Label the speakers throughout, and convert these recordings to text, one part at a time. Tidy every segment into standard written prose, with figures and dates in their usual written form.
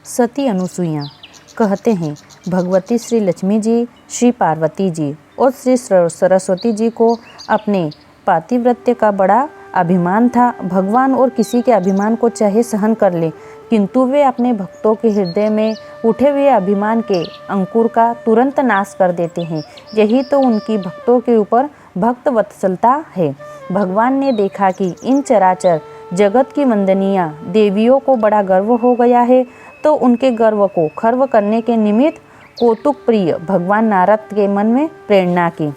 Speaker 1: सती अनुसुईया कहते हैं, भगवती श्री लक्ष्मी जी, श्री पार्वती जी और श्री सरस्वती जी को अपने पातिव्रत्य का बड़ा अभिमान था। भगवान और किसी के अभिमान को चाहे सहन कर ले, किंतु वे अपने भक्तों के हृदय में उठे हुए अभिमान के अंकुर का तुरंत नाश कर देते हैं। यही तो उनकी भक्तों के ऊपर भक्त वत्सलता है। भगवान ने देखा कि इन चराचर जगत की वंदनीय देवियों को बड़ा गर्व हो गया है, तो उनके गर्व को खर्व करने के निमित्त कौतुक प्रिय भगवान नारद के मन में प्रेरणा की।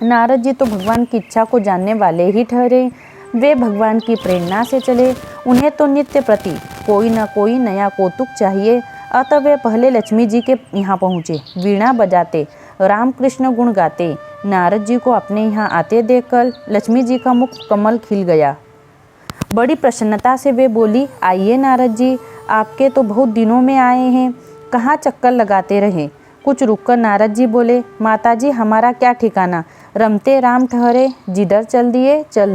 Speaker 1: नारद जी तो भगवान की इच्छा को जानने वाले ही ठहरे। वे भगवान की प्रेरणा से चले। उन्हें तो नित्य प्रति कोई न कोई नया कौतुक चाहिए। अतः वे पहले लक्ष्मी जी के यहाँ पहुँचे। वीणा बजाते, रामकृष्ण गुण गाते नारद जी को अपने यहाँ आते देखकर लक्ष्मी जी का मुख कमल खिल गया। बड़ी प्रसन्नता से वे बोली, आइए नारद जी, आपके तो बहुत दिनों में आए हैं, कहाँ चक्कर लगाते रहे। कुछ रुककर नारद जी बोले, माताजी हमारा क्या ठिकाना, रमते राम ठहरे, जिधर चल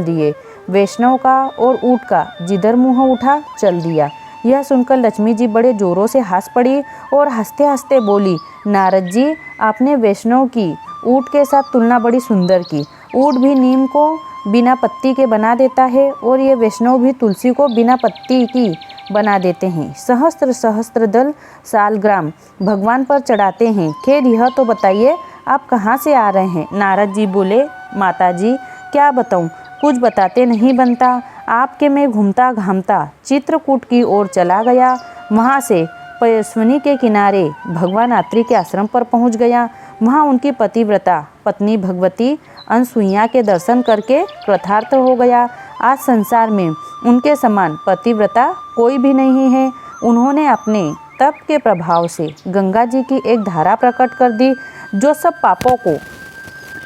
Speaker 1: दिए। वैष्णव का और ऊँट का जिधर मुँह उठा चल दिया। यह सुनकर लक्ष्मी जी बड़े जोरों से हंस पड़ी और हंसते हंसते बोली, नारद जी आपने वैष्णव की ऊँट के साथ तुलना बड़ी सुंदर की। ऊँट भी नीम को बिना पत्ती के बना देता है और ये वैष्णव भी तुलसी को बिना पत्ती की बना देते हैं। सहस्त्र सहस्त्र दल सालग्राम भगवान पर चढ़ाते हैं। खैर यह तो बताइए आप कहाँ से आ रहे हैं। नारद जी बोले, माताजी क्या बताऊँ, कुछ बताते नहीं बनता। आपके में घूमता घामता चित्रकूट की ओर चला गया। वहाँ से पयस्विनी के किनारे भगवान आत्रि के आश्रम पर पहुँच गया। वहाँ उनकी पतिव्रता पत्नी भगवती अनुसुईया के दर्शन करके कृतार्थ हो गया। आज संसार में उनके समान पतिव्रता कोई भी नहीं है। उन्होंने अपने तप के प्रभाव से गंगा जी की एक धारा प्रकट कर दी, जो सब पापों को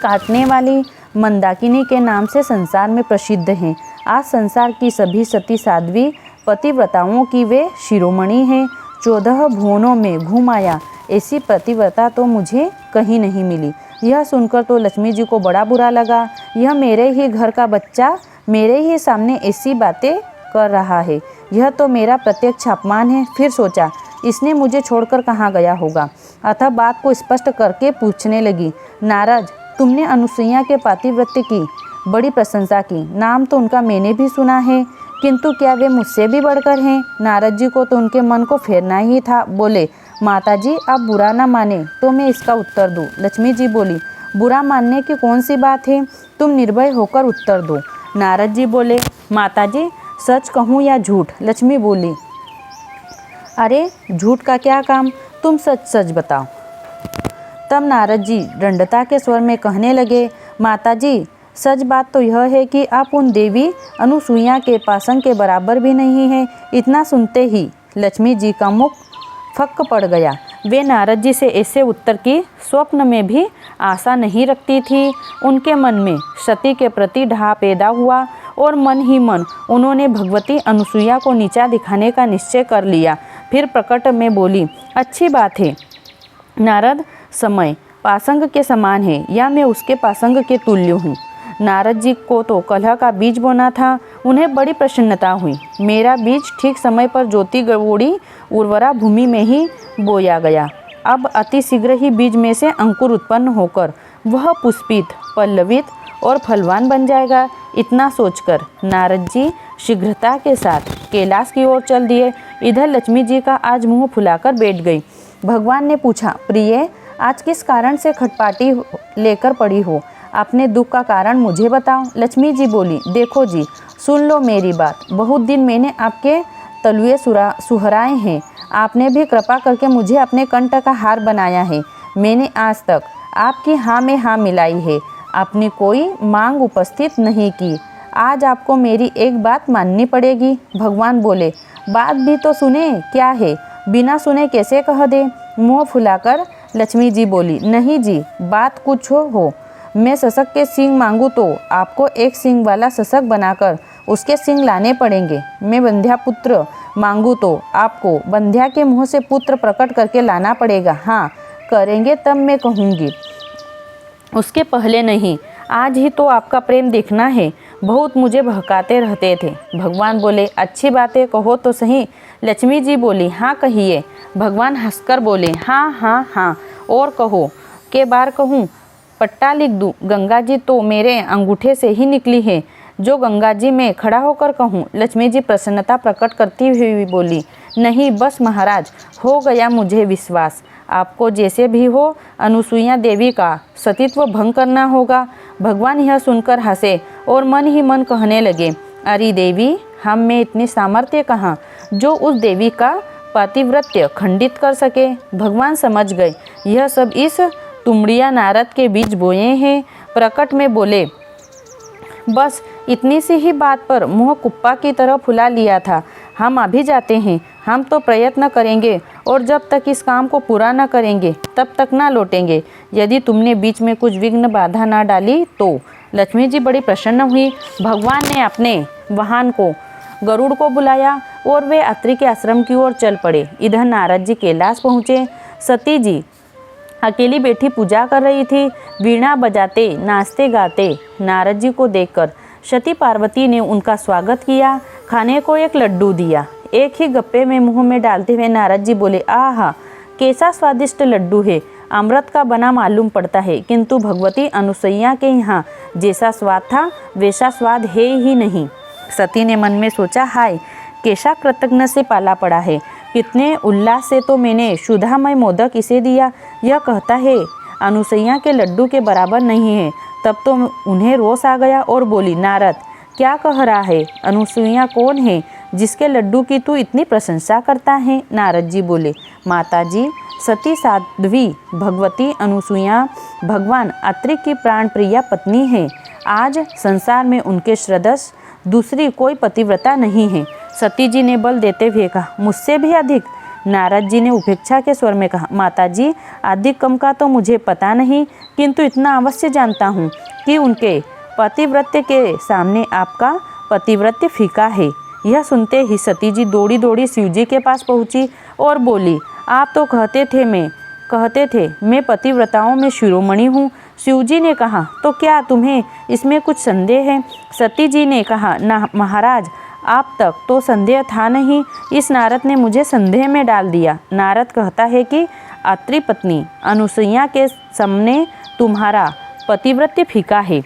Speaker 1: काटने वाली मंदाकिनी के नाम से संसार में प्रसिद्ध हैं। आज संसार की सभी सती साध्वी पतिव्रताओं की वे शिरोमणि हैं। 14 भुवनों में घूम आया, ऐसी पतिव्रता तो मुझे कहीं नहीं मिली। यह सुनकर तो लक्ष्मी जी को बड़ा बुरा लगा। यह मेरे ही घर का बच्चा मेरे ही सामने ऐसी बातें कर रहा है, यह तो मेरा प्रत्यक्ष अपमान है। फिर सोचा, इसने मुझे छोड़कर कहाँ गया होगा। अतः बात को स्पष्ट करके पूछने लगी, नारद तुमने अनुसुईया के पातिव्रत्य की बड़ी प्रशंसा की। नाम तो उनका मैंने भी सुना है, किंतु क्या वे मुझसे भी बढ़कर हैं। नारद जी को तो उनके मन को फेरना ही था। बोले, माताजी आप बुरा ना माने तो मैं इसका उत्तर दूँ। लक्ष्मी जी बोली, बुरा मानने की कौन सी बात है, तुम निर्भय होकर उत्तर दो। नारद जी बोले, माताजी सच कहूँ या झूठ। लक्ष्मी बोली, अरे झूठ का क्या काम, तुम सच सच बताओ। तब नारद जी दृढ़ता के स्वर में कहने लगे, माताजी सच बात तो यह है कि आप उन देवी अनुसुईया के पासंग के बराबर भी नहीं हैं। इतना सुनते ही लक्ष्मी जी का मुख फक्क पड़ गया। वे नारद जी से ऐसे उत्तर की स्वप्न में भी आशा नहीं रखती थी। उनके मन में सती के प्रति ढाह पैदा हुआ और मन ही मन उन्होंने भगवती अनुसुईया को नीचा दिखाने का निश्चय कर लिया। फिर प्रकट में बोली, अच्छी बात है नारद, समय पासंग के समान है या मैं उसके पासंग के तुल्य हूँ। नारद जी को तो कलह का बीज बोना था। उन्हें बड़ी प्रसन्नता हुई। मेरा बीज ठीक समय पर ज्योति गवोड़ी उर्वरा भूमि में ही बोया गया। अब अति शीघ्र ही बीज में से अंकुर उत्पन्न होकर वह पुष्पित, पल्लवित और फलवान बन जाएगा। इतना सोचकर नारद जी शीघ्रता के साथ कैलाश की ओर चल दिए। इधर लक्ष्मी जी का आज मुँह फुलाकर बैठ गई। भगवान ने पूछा, प्रिय आज किस कारण से खटपाटी लेकर पड़ी हो, अपने दुख का कारण मुझे बताओ। लक्ष्मी जी बोली, देखो जी सुन लो मेरी बात। बहुत दिन मैंने आपके तलुए सुहराए हैं। आपने भी कृपा करके मुझे अपने कंठ का हार बनाया है। मैंने आज तक आपकी हाँ में हाँ मिलाई है, अपनी कोई मांग उपस्थित नहीं की। आज आपको मेरी एक बात माननी पड़ेगी। भगवान बोले, बात भी तो सुने, क्या है, बिना सुने कैसे कह दे। मुँह फुलाकर लक्ष्मी जी बोली, नहीं जी बात कुछ हो। मैं शशक के सींग मांगूँ तो आपको एक सींग वाला शशक बनाकर उसके सींग लाने पड़ेंगे। मैं बंध्या पुत्र मांगूँ तो आपको बंध्या के मुँह से पुत्र प्रकट करके लाना पड़ेगा। हाँ करेंगे तब मैं कहूँगी, उसके पहले नहीं। आज ही तो आपका प्रेम देखना है। बहुत मुझे बहकाते रहते थे। भगवान बोले, अच्छी बातें कहो तो सही, लक्ष्मी जी बोली, हाँ कहिए। भगवान हंसकर बोले, हाँ हाँ हाँ, और कहो। के बार कहूँ? पट्टा लिख दूँ? गंगा जी तो मेरे अंगूठे से ही निकली है, जो गंगा जी में खड़ा होकर कहूँ? लक्ष्मी जी प्रसन्नता प्रकट करती हुई बोली, नहीं बस महाराज, हो गया मुझे विश्वास। आपको जैसे भी हो अनुसुईया देवी का सतीत्व भंग करना होगा। भगवान यह सुनकर हंसे और मन ही मन कहने लगे, अरे देवी, हम में इतनी सामर्थ्य कहाँ जो उस देवी का पातिव्रत्य खंडित कर सके। भगवान समझ गए यह सब इस तुमड़िया नारद के बीच बोए हैं। प्रकट में बोले, बस इतनी सी ही बात पर मुँह कुप्पा की तरह फुला लिया था। हम अभी जाते हैं, हम तो प्रयत्न करेंगे और जब तक इस काम को पूरा न करेंगे तब तक ना लौटेंगे, यदि तुमने बीच में कुछ विघ्न बाधा ना डाली तो। लक्ष्मी जी बड़ी प्रसन्न हुई। भगवान ने अपने वाहन को गरुड़ को बुलाया और वे अत्रि के आश्रम की ओर चल पड़े। इधर नारद जी कैलाश पहुँचे। सती जी अकेली बैठी पूजा कर रही थी, वीणा बजाते नाचते गाते। नारद जी को देखकर सती पार्वती ने उनका स्वागत किया, खाने को एक लड्डू दिया। एक ही गप्पे में मुंह में डालते हुए नारद जी बोले, आहा, कैसा स्वादिष्ट लड्डू है, अमृत का बना मालूम पड़ता है, किंतु भगवती अनुसुईया के यहाँ जैसा स्वाद था वैसा स्वाद है ही नहीं। सती ने मन में सोचा, हाय कैसा कृतज्ञ से पाला पड़ा है, कितने उल्लास से तो मैंने सुधामय मोदक इसे दिया। यह कहता है अनुसुईया के लड्डू के बराबर नहीं है। तब तो उन्हें रोष आ गया और बोली, नारद क्या कह रहा है? अनुसुईया कौन है जिसके लड्डू की तू इतनी प्रशंसा करता है? नारद जी बोले, माता जी, सती साध्वी भगवती अनुसुईया भगवान अत्रि की प्राण प्रिया पत्नी है। आज संसार में उनके सदृश दूसरी कोई पतिव्रता नहीं है। सती जी ने बल देते हुए कहा, मुझसे भी अधिक? नारद जी ने उपेक्षा के स्वर में कहा, माता जी, अधिक कम का तो मुझे पता नहीं, किंतु इतना अवश्य जानता हूँ कि उनके पतिव्रत्य के सामने आपका पतिव्रत्य फीका है। यह सुनते ही सती जी दौड़ी दौड़ी शिव जी के पास पहुँची और बोली, आप तो कहते थे मैं पतिव्रताओं में शिरोमणि हूँ। शिव जी ने कहा, तो क्या तुम्हें इसमें कुछ संदेह है? सती जी ने कहा, ना महाराज, आप तक तो संदेह था नहीं, इस नारद ने मुझे संदेह में डाल दिया। नारद कहता है कि अत्रि पत्नी अनुसुईया के सामने तुम्हारा पतिव्रत्य फीका है।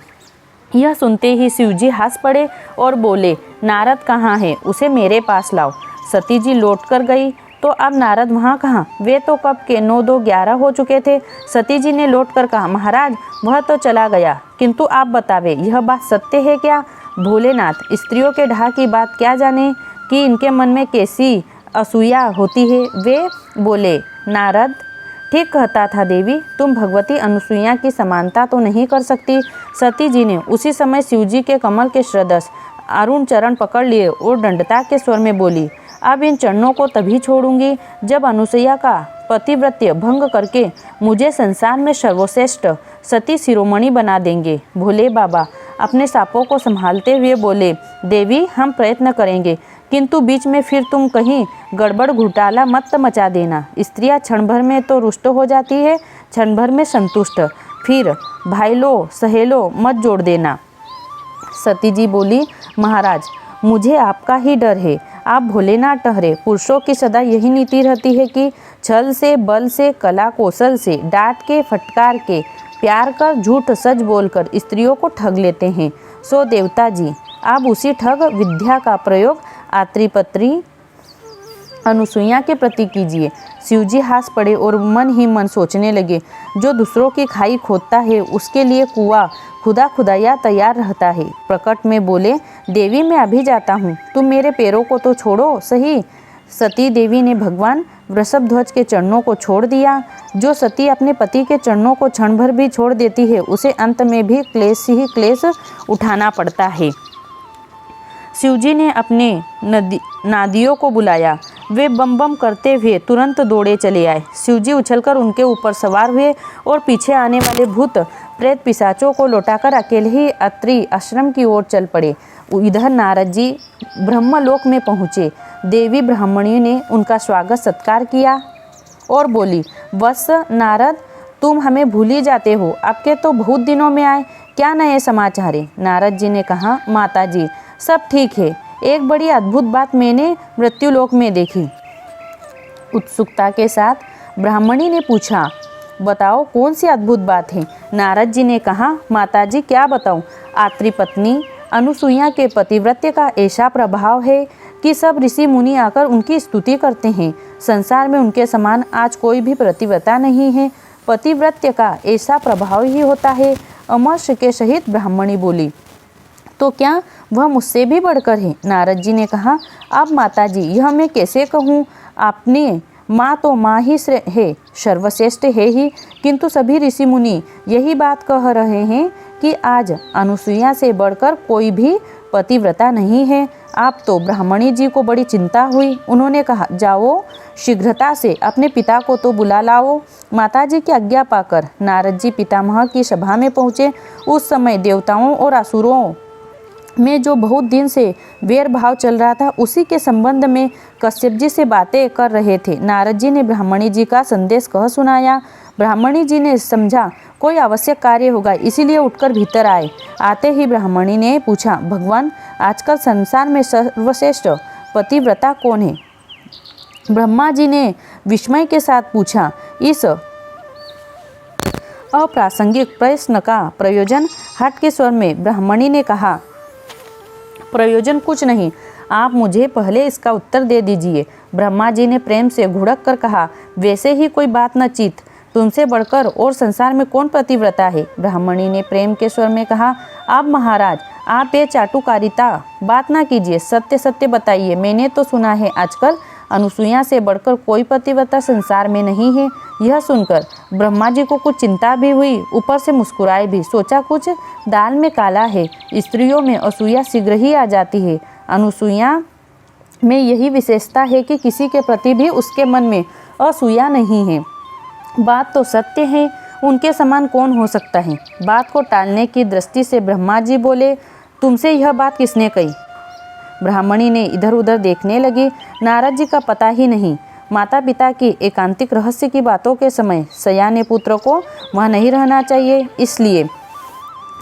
Speaker 1: यह सुनते ही शिव जी हंस पड़े और बोले, नारद कहाँ है? उसे मेरे पास लाओ। सती जी लौट कर गई तो अब नारद वहाँ कहाँ? वे तो कब के 9 2 11 हो चुके थे। सती जी ने लौट कर कहा, महाराज वह तो चला गया, किंतु आप बतावे यह बात सत्य है क्या? भोलेनाथ स्त्रियों के ढा की बात क्या जाने कि इनके मन में कैसी असूया होती है। वे बोले, नारद ठीक कहता था देवी, तुम भगवती अनुसुईया की समानता तो नहीं कर सकती। सती जी ने उसी समय शिव जी के कमल के सदृश अरुण चरण पकड़ लिए और दंडता के स्वर में बोली, अब इन चरणों को तभी छोड़ूंगी जब अनुसुईया का पतिव्रत्य भंग करके मुझे संसार में सर्वश्रेष्ठ सती शिरोमणि बना देंगे। भोले बाबा अपने सांपों को संभालते हुए बोले, देवी हम प्रयत्न करेंगे, किंतु बीच में फिर तुम कहीं गड़बड़ घोटाला मत मचा देना। स्त्रियां क्षण भर में तो रुष्ट हो जाती है, क्षण भर में संतुष्ट, फिर भाईलो सहेलो मत जोड़ देना। सती जी बोली, महाराज मुझे आपका ही डर है, आप भोलेनाथ ठहरे। पुरुषों की सदा यही नीति रहती है कि छल से, बल से, कला कौशल से, डांट के, फटकार के, प्यार कर, झूठ सच बोलकर स्त्रियों को ठग लेते हैं। सो देवता जी आप उसी ठग विद्या का प्रयोग आत्रिपत्री अनुसुईया के प्रति कीजिए। शिवजी हंस पड़े और मन ही मन सोचने लगे, जो दूसरों की खाई खोदता है उसके लिए कुआं खुदा खुदाया तैयार रहता है। प्रकट में बोले, देवी मैं अभी जाता हूँ, तुम मेरे पैरों को तो छोड़ो सही। सती देवी ने भगवान वृषभध्वज के चरणों को छोड़ दिया। जो सती अपने पति के चरणों को क्षण भर भी छोड़ देती है उसे अंत में भी क्लेश ही क्लेश उठाना पड़ता है। शिवजी ने अपने नादियों को बुलाया, वे बम बम करते हुए तुरंत दौड़े चले आए। शिवजी उछलकर उनके ऊपर सवार हुए और पीछे आने वाले भूत प्रेत पिशाचों को लौटाकर अकेले ही अत्रि आश्रम की ओर चल पड़े। इधर नारद जी ब्रह्मलोक में पहुँचे। देवी ब्राह्मणी ने उनका स्वागत सत्कार किया और बोली, वत्स नारद तुम हमें भूल ही जाते हो, अब के तो बहुत दिनों में आए, क्या नए समाचार है? नारद जी ने कहा, माता जी सब ठीक है, एक बड़ी अद्भुत बात मैंने मृत्युलोक में देखी। उत्सुकता के साथ ब्राह्मणी ने पूछा, बताओ कौन सी अद्भुत बात है। नारद जी ने कहा, माताजी क्या बताऊं, आत्री पत्नी अनुसुईया के पतिव्रत्य का ऐसा प्रभाव है कि सब ऋषि मुनि आकर उनकी स्तुति करते हैं। संसार में उनके समान आज कोई भी पतिव्रता नहीं है। पतिव्रत्य का ऐसा प्रभाव ही होता है। अमर्ष के सहित ब्राह्मणी बोली, तो क्या वह मुझसे भी बढ़कर है। नारद जी ने कहा, अब माताजी यह मैं कैसे कहूँ, आपने माँ तो माँ ही है, सर्वश्रेष्ठ है ही, किंतु सभी ऋषि मुनि यही बात कह रहे हैं कि आज अनुसुईया से बढ़कर कोई भी पतिव्रता नहीं है। आप तो ब्राह्मणी जी को बड़ी चिंता हुई। उन्होंने कहा, जाओ शीघ्रता से अपने पिता को तो बुला लाओ। माताजी की आज्ञा पाकर नारद जी पितामह की सभा में पहुँचे। उस समय देवताओं और असुरों में जो बहुत दिन से वैर भाव चल रहा था, उसी के संबंध में कश्यप जी से बातें कर रहे थे। नारद जी ने ब्राह्मणी जी का संदेश कह सुनाया। ब्राह्मणी जी ने समझा कोई आवश्यक कार्य होगा, इसीलिए उठकर भीतर आए। आते ही ब्राह्मणी ने पूछा, भगवान आजकल संसार में सर्वश्रेष्ठ पतिव्रता कौन है। ब्रह्मा जी ने विस्मय के साथ पूछा। इस अप्रासंगिक प्रश्न का प्रयोजन हट के स्वर में ब्राह्मणी ने कहा, प्रयोजन कुछ नहीं, आप मुझे पहले इसका उत्तर दे दीजिए। ब्रह्मा जी ने प्रेम से घुड़क कर कहा, वैसे ही कोई बात न चित, तुमसे बढ़कर और संसार में कौन पतिव्रता है। ब्राह्मणी ने प्रेम के स्वर में कहा, आप महाराज आप ये चाटुकारिता बात ना कीजिए, सत्य सत्य बताइए। मैंने तो सुना है आजकल अनुसुईया से बढ़कर कोई पतिव्रता संसार में नहीं है। यह सुनकर ब्रह्मा जी को कुछ चिंता भी हुई, ऊपर से मुस्कुराए भी। सोचा कुछ दाल में काला है, स्त्रियों में असूया शीघ्र ही आ जाती है। अनुसुईया में यही विशेषता है कि किसी के प्रति भी उसके मन में असूया नहीं है। बात तो सत्य है, उनके समान कौन हो सकता है। बात को टालने की दृष्टि से ब्रह्मा जी बोले, तुमसे यह बात किसने कही। ब्राह्मणी ने इधर उधर देखने लगी। नारद जी का पता ही नहीं। माता पिता की एकांतिक रहस्य की बातों के समय सयाने पुत्र को वहाँ नहीं रहना चाहिए, इसलिए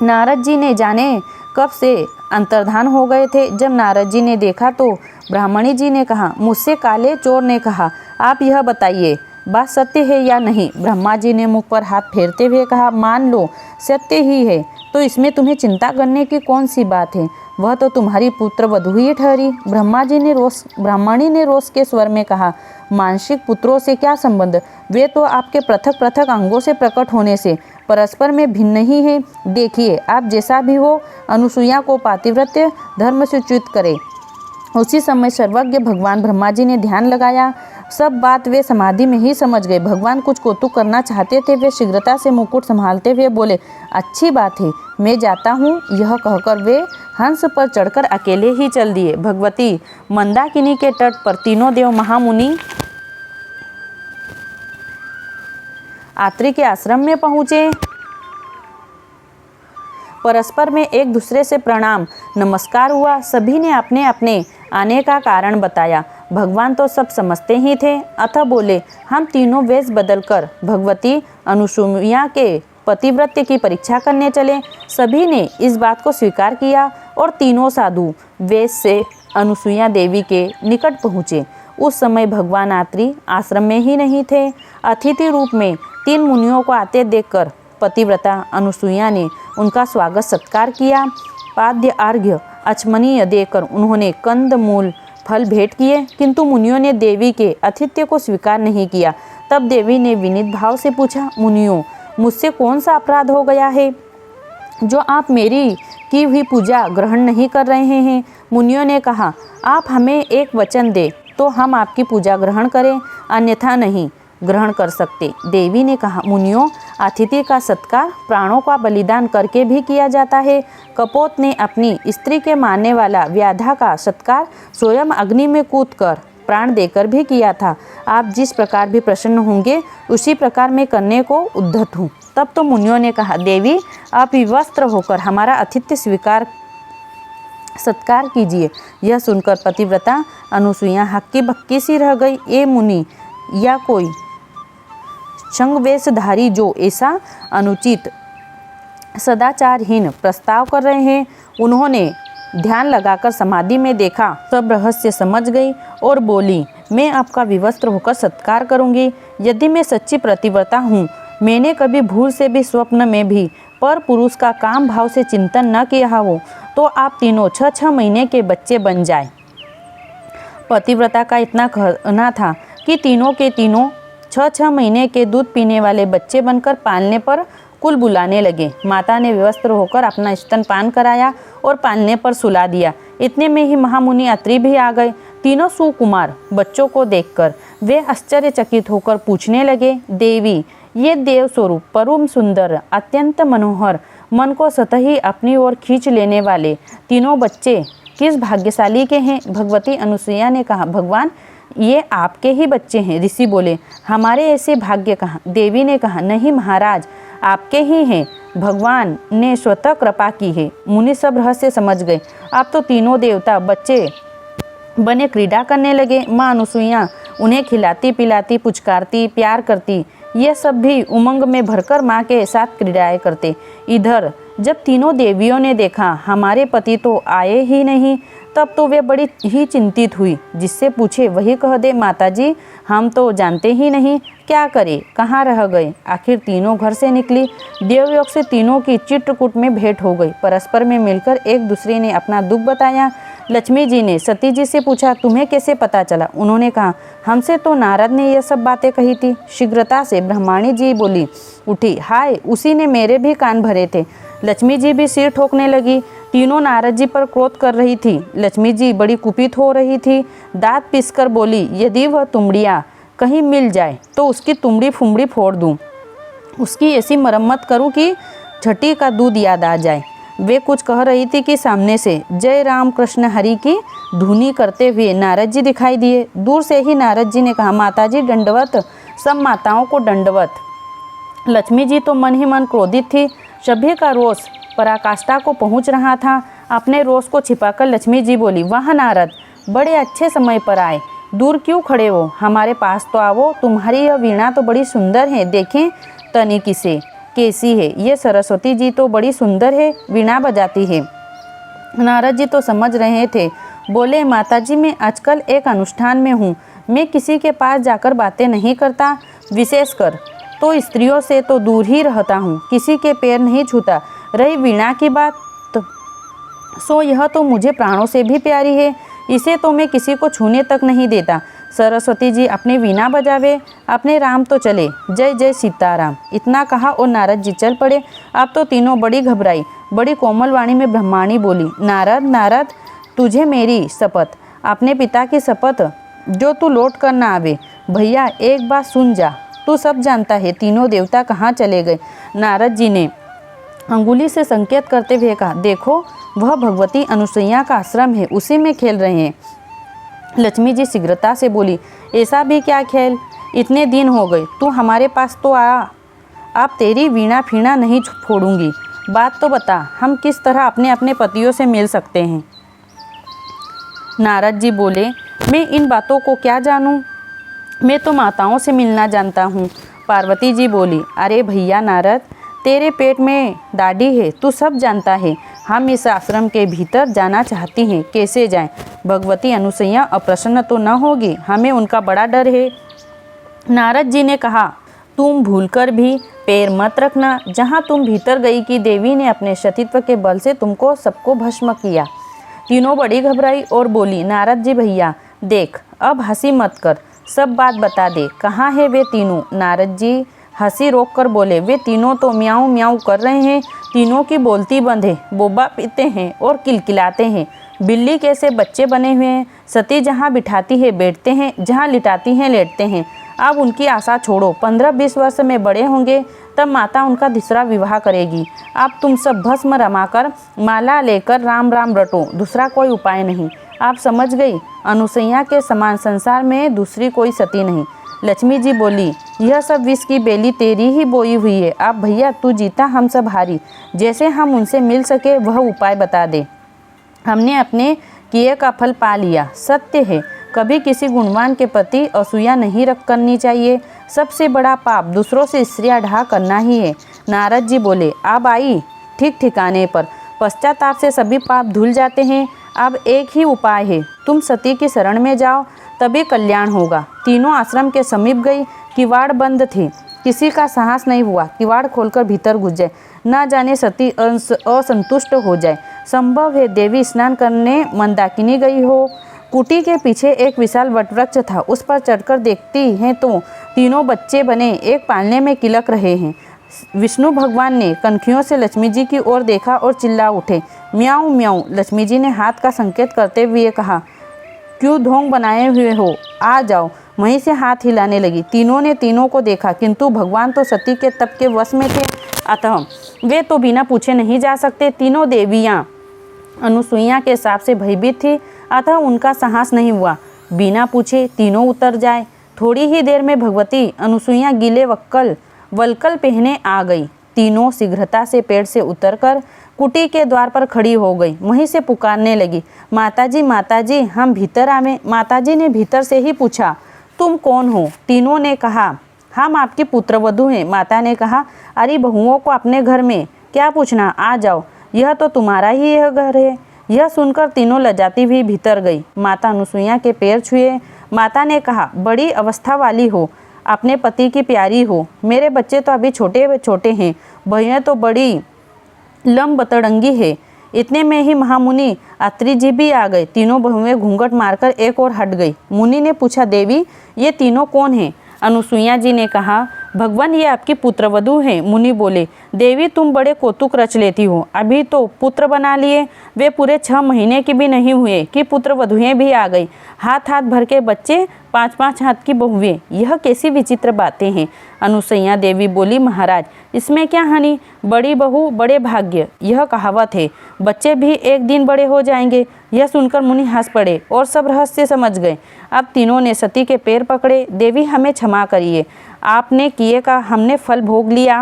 Speaker 1: नारद जी ने जाने कब से अंतर्धान हो गए थे। जब नारद जी ने देखा तो ब्राह्मणी जी ने कहा, मुझसे काले चोर ने कहा, आप यह बताइए बात सत्य है या नहीं। ब्रह्मा जी ने मुख पर हाथ फेरते हुए कहा, मान लो सत्य ही है तो इसमें तुम्हें चिंता करने की कौन सी बात है, वह तो तुम्हारी पुत्र वधू ही ठहरी। ब्राह्मणी ने रोष के स्वर में कहा, मानसिक पुत्रों से क्या संबंध, वे तो आपके पृथक पृथक अंगों से प्रकट होने से परस्पर में भिन्न ही है। देखिए आप जैसा भी हो, अनुसुईया को पातिव्रत्य धर्म से च्युत करे। उसी समय सर्वज्ञ भगवान ब्रह्मा जी ने ध्यान लगाया। सब बात वे समाधि में ही समझ गए। भगवान कुछ कौतुक करना चाहते थे। वे शीघ्रता से मुकुट संभालते हुए बोले, अच्छी बात है, मैं जाता हूँ। यह कहकर वे हंस पर चढ़कर अकेले ही चल दिए। भगवती मंदाकिनी के तट पर तीनों देव महामुनि आत्री के आश्रम में पहुँचे। परस्पर में एक दूसरे से प्रणाम नमस्कार हुआ। सभी ने अपने अपने आने का कारण बताया। भगवान तो सब समझते ही थे, अतः बोले, हम तीनों वेश बदलकर भगवती अनुसुईया के पतिव्रत्य की परीक्षा करने चले। सभी ने इस बात को स्वीकार किया और तीनों साधु वेश से अनुसुईया देवी के निकट पहुँचे। उस समय भगवान आत्री आश्रम में ही नहीं थे। अतिथि रूप में 3 मुनियों को आते देखकर पतिव्रता अनुसुईया ने उनका स्वागत सत्कार किया। पाद्य अर्घ्य अचमनीय देकर उन्होंने कंद मूल फल भेंट किए, किंतु मुनियों ने देवी के आतिथ्य को स्वीकार नहीं किया। तब देवी ने विनीत भाव से पूछा, मुनियों मुझसे कौन सा अपराध हो गया है जो आप मेरी की हुई पूजा ग्रहण नहीं कर रहे हैं। मुनियों ने कहा, आप हमें एक वचन दे तो हम आपकी पूजा ग्रहण करें, अन्यथा नहीं ग्रहण कर सकते। देवी ने कहा, मुनियों अतिथि का सत्कार प्राणों का बलिदान करके भी किया जाता है। कपोत ने अपनी स्त्री के मानने वाला व्याधा का सत्कार स्वयं अग्नि में कूदकर प्राण देकर भी किया था। आप जिस प्रकार भी प्रसन्न होंगे उसी प्रकार मैं करने को उद्धत हूँ। तब तो मुनियों ने कहा, देवी आप विवस्त्र होकर हमारा आतिथ्य स्वीकार सत्कार कीजिए। यह सुनकर पतिव्रता अनुसुईया हक्की बक्की सी रह गई। ये मुनि या कोई संगवेशधारी जो ऐसा अनुचित सदाचारहीन प्रस्ताव कर रहे हैं। उन्होंने ध्यान लगाकर समाधि में देखा, सब रहस्य समझ गई और बोली, मैं आपका विवस्त्र होकर सत्कार करूंगी। यदि मैं सच्ची प्रतिव्रता हूँ, मैंने कभी भूल से भी स्वप्न में भी पर पुरुष का काम भाव से चिंतन न किया हो, तो आप तीनों 6-6 महीने के बच्चे बन जाए। पतिव्रता का इतना कहना था कि तीनों के तीनों 6-6 महीने के दूध पीने वाले बच्चे बनकर पालने पर कुल बुलाने लगे। माता ने विवस्त्र होकर अपना स्तनपान कराया और पालने पर सुला दिया। इतने में ही महामुनि अत्रि भी आ गए। तीनों सुकुमार बच्चों को देखकर वे आश्चर्यचकित होकर पूछने लगे, देवी, ये देव स्वरूप परम सुंदर, अत्यंत मनोहर, मन को सतह ही अपनी ओर खींच लेने वाले तीनों बच्चे किस भाग्यशाली के हैं? भगवती अनुसुईया ने कहा, भगवान, ये आपके ही बच्चे हैं। ऋषि बोले, हमारे ऐसे भाग्य कहाँ? देवी ने कहा, नहीं महाराज, आपके ही हैं। भगवान ने स्वतः कृपा की है। मुनि सब रहस्य समझ गए। अब तो तीनों देवता बच्चे बने क्रीड़ा करने लगे। माँ अनुसुईया उन्हें खिलाती पिलाती, पुचकारती, प्यार करती। ये सब भी उमंग में भरकर माँ के साथ क्रीड़ाएं करते। इधर जब तीनों देवियों ने देखा हमारे पति तो आए ही नहीं, तब तो वे बड़ी ही चिंतित हुई। जिससे पूछे वही कह दे, माताजी, हम तो जानते ही नहीं, क्या करें, कहाँ रह गए। आखिर तीनों घर से निकली। देवयोग से तीनों की चित्रकूट में भेंट हो गई। परस्पर में मिलकर एक दूसरे ने अपना दुख बताया। लक्ष्मी जी ने सती जी से पूछा, तुम्हें कैसे पता चला? उन्होंने कहा, हमसे तो नारद ने यह सब बातें कही थी। शीघ्रता से ब्रह्माणी जी बोली उठी, हाय, उसी ने मेरे भी कान भरे थे। लक्ष्मी जी भी सिर ठोकने लगी। तीनों नारद जी पर क्रोध कर रही थी। लक्ष्मी जी बड़ी कुपित हो रही थी। दांत पीसकर बोली, यदि वह तुमड़िया कहीं मिल जाए तो उसकी तुमड़ी फुमड़ी फोड़ दूं, उसकी ऐसी मरम्मत करूं कि छठी का दूध याद आ जाए। वे कुछ कह रही थी कि सामने से जय राम कृष्ण हरि की धुनी करते हुए नारद जी दिखाई दिए। दूर से ही नारद जी ने कहा, माताजी दंडवत, सब माताओं को दंडवत। लक्ष्मी जी तो मन ही मन क्रोधित थी। सभी का रोष पराकाष्ठा को पहुंच रहा था। अपने रोष को छिपाकर लक्ष्मी जी बोली, वाह नारद, बड़े अच्छे समय पर आए, दूर क्यों खड़े हो, हमारे पास तो आओ। तुम्हारी यह वीणा तो बड़ी सुंदर है, देखें तनिक से कैसी है। ये सरस्वती जी तो बड़ी सुंदर है, वीणा बजाती है। नारद जी तो समझ रहे थे। बोले, माताजी, मैं आजकल एक अनुष्ठान में हूँ, मैं किसी के पास जाकर बातें नहीं करता, विशेषकर तो स्त्रियों से तो दूर ही रहता हूँ, किसी के पैर नहीं छूता। रही वीणा की बात, सो यह तो मुझे प्राणों से भी प्यारी है, इसे तो मैं किसी को छूने तक नहीं देता। सरस्वती जी अपनी वीणा बजावे, अपने राम तो चले, जय जय सीताराम। इतना कहा और नारद जी चल पड़े। अब तो तीनों बड़ी घबराई। बड़ी कोमल वाणी में ब्रह्माणी बोली, नारद, नारद, तुझे मेरी शपथ, अपने पिता की शपथ, जो तू लौट कर ना आवे। भैया, एक बात सुन जा, तू सब जानता है तीनों देवता कहाँ चले गए। नारद जी ने अंगुली से संकेत करते हुए कहा, देखो, वह भगवती अनुसुईया का आश्रम है, उसी में खेल रहे हैं। लक्ष्मी जी शीघ्रता से बोली, ऐसा भी क्या खेल, इतने दिन हो गए, तू हमारे पास तो आ, अब तेरी वीणा फीणा नहीं फोड़ूंगी। बात तो बता, हम किस तरह अपने अपने पतियों से मिल सकते हैं। नारद जी बोले, मैं इन बातों को क्या जानूं, मैं तो माताओं से मिलना जानता हूँ। पार्वती जी बोली, अरे भैया नारद, तेरे पेट में दाढ़ी है, तू सब जानता है। हम इस आश्रम के भीतर जाना चाहती हैं, कैसे जाएं? भगवती अनुसुईया अप्रसन्न तो न होगी, हमें उनका बड़ा डर है। नारद जी ने कहा, तुम भूलकर भी पैर मत रखना। जहाँ तुम भीतर गई कि देवी ने अपने सतीत्व के बल से तुमको सबको भस्म किया। तीनों बड़ी घबराई और बोली, नारद जी भैया देख, अब हंसी मत कर, सब बात बता दे, कहाँ है वे तीनों? नारद जी हंसी रोक कर बोले, वे तीनों तो म्याऊं म्याऊं कर रहे हैं, तीनों की बोलती बंद है, बोबा पीते हैं और किलकिलाते हैं, बिल्ली कैसे बच्चे बने हुए हैं। सती जहाँ बिठाती है बैठते हैं, जहाँ लिटाती हैं लेटते हैं। अब उनकी आशा छोड़ो, 15-20 वर्ष में बड़े होंगे, तब माता उनका दूसरा विवाह करेगी। अब तुम सब भस्म रमाकर माला लेकर राम राम रटो, दूसरा कोई उपाय नहीं। आप समझ गई, अनुसुईया के समान संसार में दूसरी कोई सती नहीं। लक्ष्मी जी बोली, यह सब विष की बेली तेरी ही बोई हुई है। अब भैया तू जीता, हम सब हारी, जैसे हम उनसे मिल सके वह उपाय बता दे। हमने अपने किए का फल पा लिया। सत्य है, कभी किसी गुणवान के प्रति असूया नहीं रख करनी चाहिए। सबसे बड़ा पाप दूसरों से स्त्रियां ढा करना ही है। नारद जी बोले, अब आई ठीक ठिकाने पर, पश्चाताप से सभी पाप धुल जाते हैं। अब एक ही उपाय है, तुम सती की शरण में जाओ, तभी कल्याण होगा। तीनों आश्रम के समीप गई। किवाड़ बंद थे। किसी का साहस नहीं हुआ किवाड़ खोलकर भीतर घुस जाए, न जाने सती असंतुष्ट हो जाए। संभव है देवी स्नान करने मंदाकिनी गई हो। कुटी के पीछे एक विशाल वटवृक्ष था। उस पर चढ़कर देखती हैं तो तीनों बच्चे बने एक पालने में किलक रहे हैं। विष्णु भगवान ने कनखियों से लक्ष्मी जी की ओर देखा और चिल्ला उठे, म्याऊं म्याऊं। लक्ष्मी जी ने हाथ का संकेत करते हुए कहा, क्यों ढोंग बनाए हुए हो, आ जाओ। वहीं से हाथ हिलाने लगी। तीनों ने तीनों को देखा, किंतु भगवान तो सती के तप के वश में थे, अतः वे तो बिना पूछे नहीं जा सकते। तीनों देवियाँ अनुसुईया के साप से भयभीत थी, अतः उनका साहस नहीं हुआ बिना पूछे तीनों उतर जाए। थोड़ी ही देर में भगवती अनुसुईया गीले वलकल पहने आ गई। तीनों शीघ्रता से पेड़ से उतरकर कुटी के द्वार पर खड़ी हो गई। वहीं से पुकारने लगी, माताजी हम भीतर आवे। माताजी ने भीतर से ही पूछा, तुम कौन हो? तीनों ने कहा, हम आपकी पुत्रवधू हैं। माता ने कहा, अरे बहुओं को अपने घर में क्या पूछना, आ जाओ, यह तो तुम्हारा ही यह घर है। यह सुनकर तीनों लजाती हुई भीतर गई। माता अनुसुईया के पैर छुए। माता ने कहा, बड़ी अवस्था वाली हो, अपने पति की प्यारी हो। मेरे बच्चे तो अभी छोटे छोटे हैं, बहुएं तो बड़ी लंबतड़ंगी है। इतने में ही महामुनि अत्रि जी भी आ गए। तीनों बहुएं घूंघट मारकर एक ओर हट गई। मुनि ने पूछा, देवी ये तीनों कौन हैं? अनुसुईया जी ने कहा, भगवान ये आपकी पुत्रवधू हैं। मुनि बोले, देवी तुम बड़े कौतुक रच लेती हो, अभी तो पुत्र बना लिए, वे पूरे 6 महीने की भी नहीं हुए कि पुत्रवधुएं भी आ गई। हाथ हाथ भर के बच्चे, 5-5 हाथ की बहुएं, यह कैसी विचित्र बातें हैं। अनुसुईया देवी बोली, महाराज इसमें क्या हानि, बड़ी बहू बड़े भाग्य, यह कहावत है। बच्चे भी एक दिन बड़े हो जाएंगे। यह सुनकर मुनि हंस पड़े और सब रहस्य समझ गए। अब तीनों ने सती के पैर पकड़े, देवी हमें क्षमा करिए, आपने किए का हमने फल भोग लिया,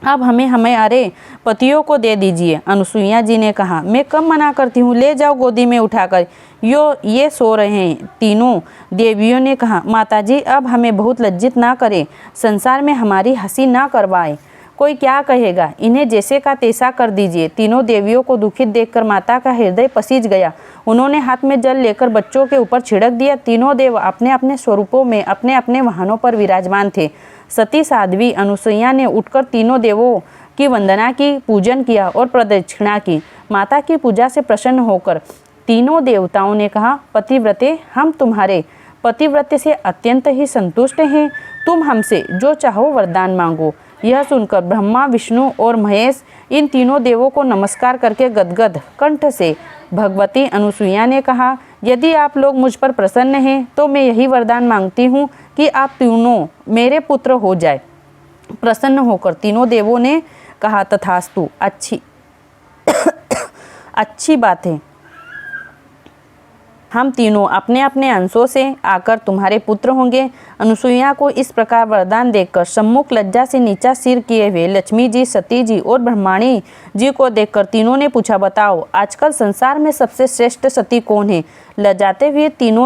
Speaker 1: अब हमें हमारे पतियों को दे दीजिए। अनुसुईया जी ने कहा, मैं कब मना करती हूँ, ले जाओ गोदी में उठाकर, ये सो रहे हैं। तीनों देवियों ने कहा, माताजी अब हमें बहुत लज्जित ना करें, संसार में हमारी हंसी ना करवाए, कोई क्या कहेगा, इन्हें जैसे का तैसा कर दीजिए। तीनों देवियों को दुखित देखकर माता का हृदय पसीज गया। उन्होंने हाथ में जल लेकर बच्चों के ऊपर छिड़क दिया। तीनों देव अपने अपने स्वरूपों में अपने अपने वाहनों पर विराजमान थे। सती साध्वी अनुसुईया ने उठकर तीनों देवों की वंदना की, पूजन किया और प्रदक्षिणा की। माता की पूजा से प्रसन्न होकर तीनों देवताओं ने कहा, पतिव्रते हम तुम्हारे पतिव्रते से अत्यंत ही संतुष्ट हैं, तुम हमसे जो चाहो वरदान मांगो। यह सुनकर ब्रह्मा, विष्णु और महेश इन तीनों देवों को नमस्कार करके गदगद कंठ से भगवती अनुसुईया ने कहा, यदि आप लोग मुझ पर प्रसन्न हैं तो मैं यही वरदान मांगती हूँ कि आप तीनों मेरे पुत्र हो जाए। प्रसन्न होकर तीनों देवों ने कहा, तथास्तु, अच्छी बात है, हम तीनों अपने अपने अंशों से आकर तुम्हारे पुत्र होंगे। अनुसुईया को इस प्रकार वरदान देकर सम्मुख लज्जा से नीचा सिर किए हुए लक्ष्मी जी, सती जी और ब्रह्माणी जी को देखकर तीनों ने पूछा, बताओ आजकल संसार में सबसे श्रेष्ठ सती कौन है? लजाते हुए तीनों